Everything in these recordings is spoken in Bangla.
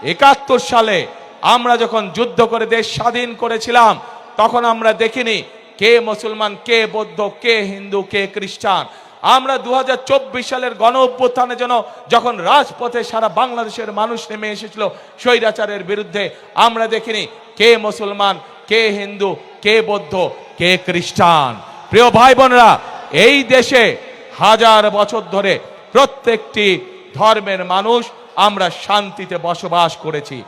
71 সালে আমরা যখন যুদ্ধ করে দেশ স্বাধীন করেছিলাম, তখন আমরা দেখিনি কে মুসলমান, কে বৌদ্ধ, কে হিন্দু, কে খ্রিস্টান। আমরা 2024 সালের গণ অভ্যুত্থানে যখন রাজপথে সারা বাংলাদেশের মানুষ নেমে এসেছিল স্বৈরাচারের বিরুদ্ধে, আমরা দেখিনি কে মুসলমান, কে হিন্দু, কে বৌদ্ধ, কে খ্রিস্টান। প্রিয় ভাই বোনেরা, এই দেশে হাজার বছর ধরে প্রত্যেকটি ধর্মের মানুষ আমরা শান্তিতে বসবাস করেছি।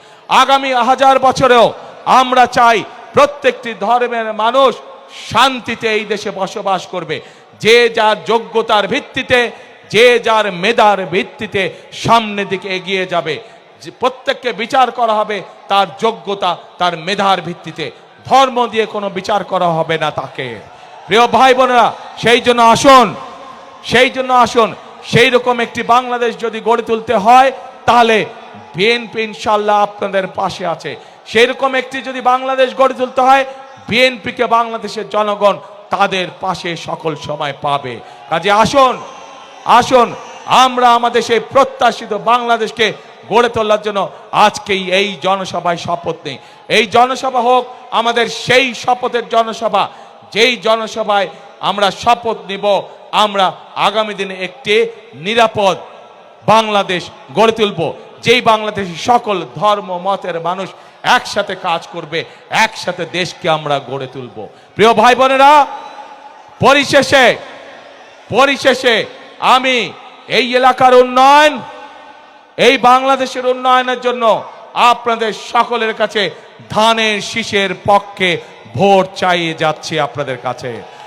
আগামী হাজার বছরেও আমরা চাই প্রত্যেকটি ধর্মের মানুষ শান্তিতে এই দেশে বসবাস করবে। যে যার যোগ্যতার ভিত্তিতে, যে যার মেধার ভিত্তিতে সামনের দিকে এগিয়ে যাবে। প্রত্যেককে বিচার করা হবে তার যোগ্যতা, তার মেধার ভিত্তিতে, ধর্ম দিয়ে কোনো বিচার করা হবে না তাকে। প্রিয় ভাই বোনেরা, সেই জন্য আসুন সেই রকম একটি বাংলাদেশ যদি গড়ে তুলতে হয়, তাহলে বিএনপি ইনশাআল্লাহ আপনাদের পাশে আছে। সেই রকম একটি যদি বাংলাদেশ গড়ে তুলতে হয়, বিএনপিকে বাংলাদেশের জনগণ তাদের পাশে সকল সময় পাবে। কাজে আসুন আমরা আমাদের সেই প্রত্যাশিত বাংলাদেশকে গড়ে তোলার জন্য আজকেই এই জনসভায় শপথ নেই। এই জনসভা হোক আমাদের সেই শপথের জনসভা, যেই জনসভায় আমরা শপথ নিব আমরা আগামী দিনে একটি নিরাপদ বাংলাদেশ গড়ে তুলব, যেই বাংলাদেশে সকল ধর্ম মতের মানুষ একসাথে কাজ করবে, একসাথে দেশকে আমরা গড়ে তুলব। প্রিয় ভাই বোনেরা, পরিশেষে আমি এই এলাকার উন্নয়ন, এই বাংলাদেশের উন্নয়নের জন্য আপনাদের সকলের কাছে ধানের শীষের পক্ষে ভোট চাইয়ে যাচ্ছি আপনাদের কাছে।